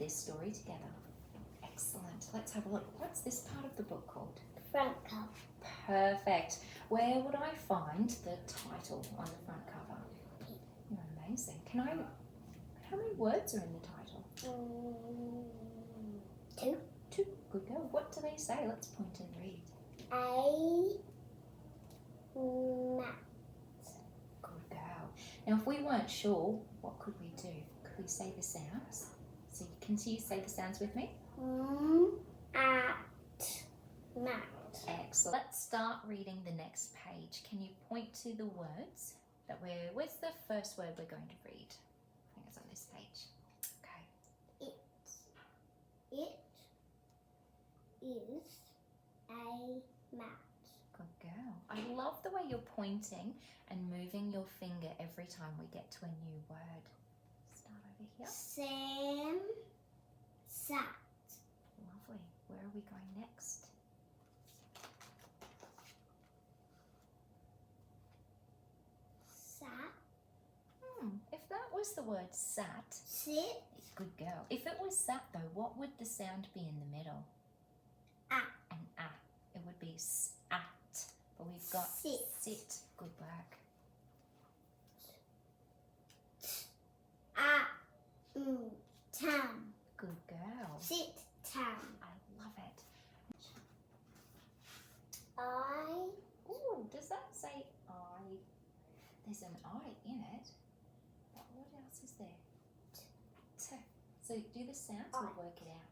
this story together. Excellent. Let's have a look. What's this part of the book called? Front cover. Perfect. Where would I find the title on the front cover? You're amazing. How many words are in the title? 2. 2. Good girl. What do they say? Let's point and read. A mat. Good girl. Now, if we weren't sure, what could we do? Could we say the sounds? So can you say the sounds with me? At mat. Excellent. Let's start reading the next page. Can you point to the words where's the first word we're going to read? I think it's on this page. Okay. It is a mat. Good girl. I love the way you're pointing and moving your finger every time we get to a new word. Start over here. Sam sat. Lovely. Where are we going next? Sat. If that was the word sat, Sit. good girl. If it was sat though, what would the sound be in the middle? Ah. An ah. It would be sat. But we've got Sit. sit. Good work. Tam. Good girl. Sit. Tam. I love it. I. Ooh, does that say I? There's an I in it. But what else is there? T. So do the sounds, we'll work it out.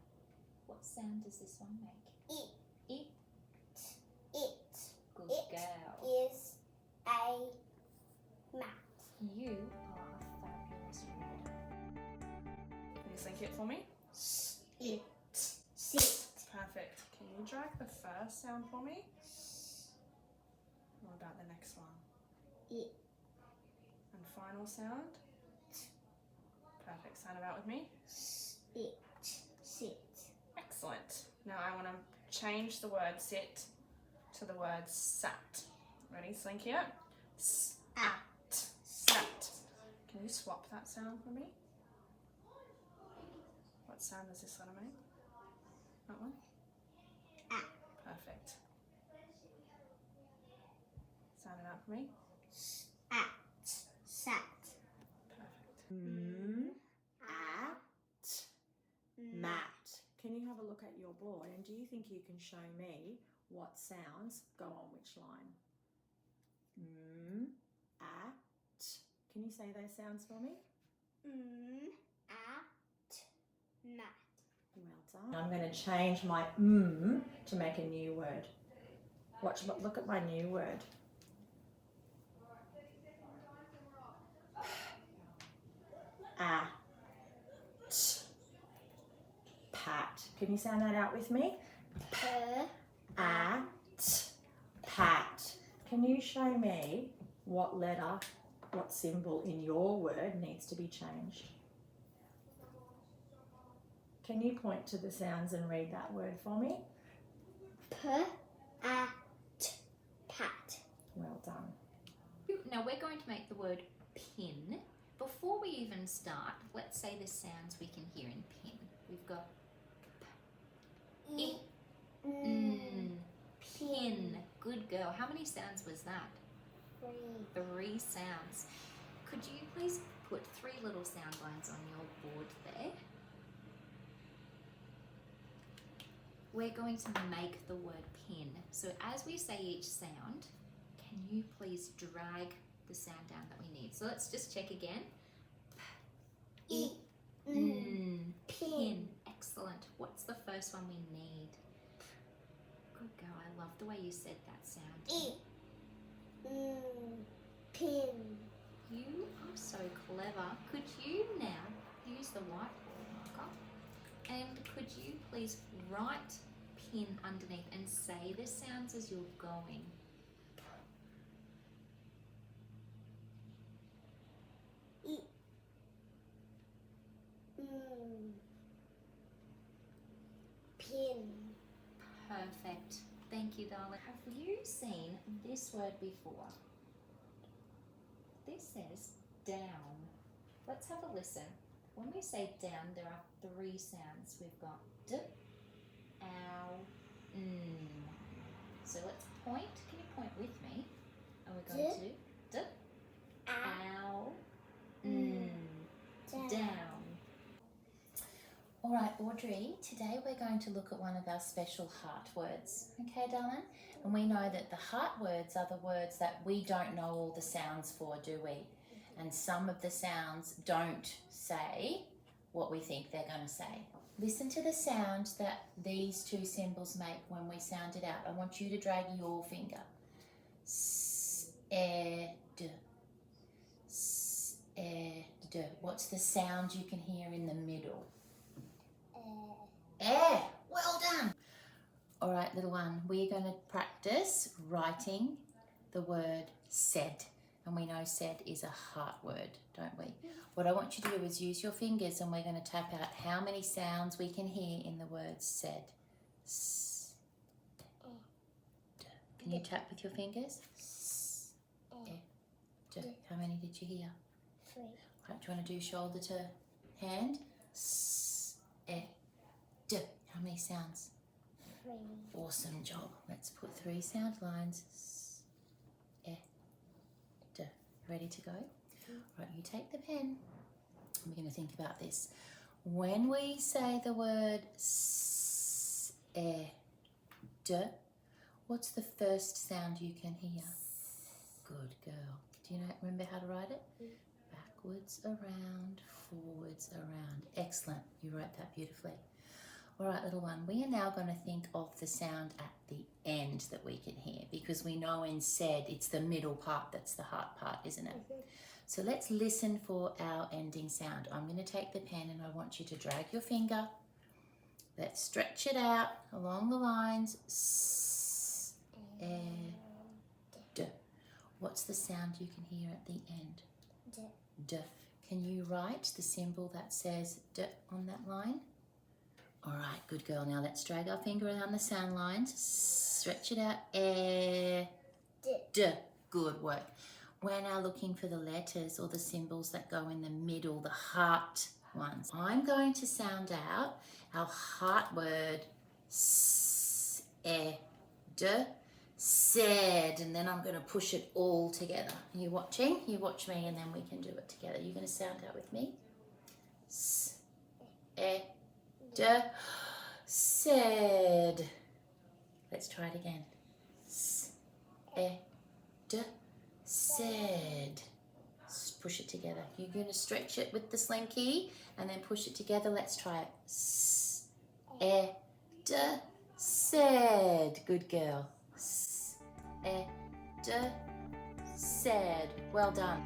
What sound does this one make? It. It. It. Good It girl. is a mat. You are a fabulous reader. Can you sync it for me? It. Sit. Perfect. Can you drag the first sound for me? What about the next one? It. And final sound? Perfect. Sound it out with me? It. Sit. Excellent. Now I want to change the word sit to the word sat. Ready? Slink here. At. Sat. Can you swap that sound for me? What sound does this letter make? That one? At. Perfect. Sound it out for me? At. Sat. Perfect. At mat. Can you have a look at your board and do you think you can show me what sounds go on which line? At. Can you say those sounds for me? At. Mat. Well done. I'm going to change my to make a new word. Look at my new word. At. Pat. Can you sound that out with me? At. Pat. Can you show me what letter, what symbol in your word needs to be changed? Can you point to the sounds and read that word for me? At. Pat. Well done. Now we're going to make the word pin. Before we even start, let's say the sounds we can hear in pin. We've got It. pin. Good girl. How many sounds was that? 3 sounds. Could you please put 3 little sound lines on your board there? We're going to make the word pin. So as we say each sound, can you please drag the sound down that we need? So let's just check again. It. Pin. Excellent. What's the first one we need? Good girl. I love the way you said that sound. It. Pin. You are so clever. Could you now use the whiteboard marker and could you please write pin underneath and say the sounds as you're going? It. Pin. Perfect. Thank you, darling. Have you seen this word before? This says down. Let's have a listen. when we say down, there are 3 sounds. We've got d, ow, So let's point. Can you point with me? And we're going to d, ow, down. All right, Audrey, today we're going to look at one of our special heart words. Okay, darling? And we know that the heart words are the words that we don't know all the sounds for, do we? And some of the sounds don't say what we think they're going to say. Listen to the sound that these 2 symbols make when we sound it out. I want you to drag your finger. S, e, d. S, e, d. What's the sound you can hear in the middle? Eh, well done. All right, little one, we're going to practice writing the word said. And we know said is a heart word, don't we? What I want you to do is use your fingers and we're going to tap out how many sounds we can hear in the word said. S, d. Can you tap with your fingers? S, e, d. How many did you hear? 3. Right, do you want to do shoulder to hand? S, e, d. How many sounds? 3. Awesome job. Let's put 3 sound lines. S, e, d. Ready to go? Right, you take the pen. We're going to think about this. When we say the word s, e, d, what's the first sound you can hear? Good girl. Do you remember how to write it? Backwards, around, forwards, around. Excellent. You wrote that beautifully. All right, little one, we are now going to think of the sound at the end that we can hear, because we know in said it's the middle part that's the heart part, isn't it? So let's listen for our ending sound. I'm going to take the pen and I want you to drag your finger. Let's stretch it out along the lines. S, e, d. What's the sound you can hear at the end? D. D. Can you write the symbol that says d on that line? All right, good girl. Now let's drag our finger around the sound lines. Stretch it out. E, d. Good work. We're now looking for the letters or the symbols that go in the middle, the heart ones. I'm going to sound out our heart word s, e, d, said, and then I'm going to push it all together. Are you watching? You watch me and then we can do it together. You're going to sound out with me. S, e, d, said. Let's try it again. S, e, d, said. Push it together. You're going to stretch it with the slinky and then push it together. Let's try it. S, e, d, said. Good girl. S, e, d, said. Well done.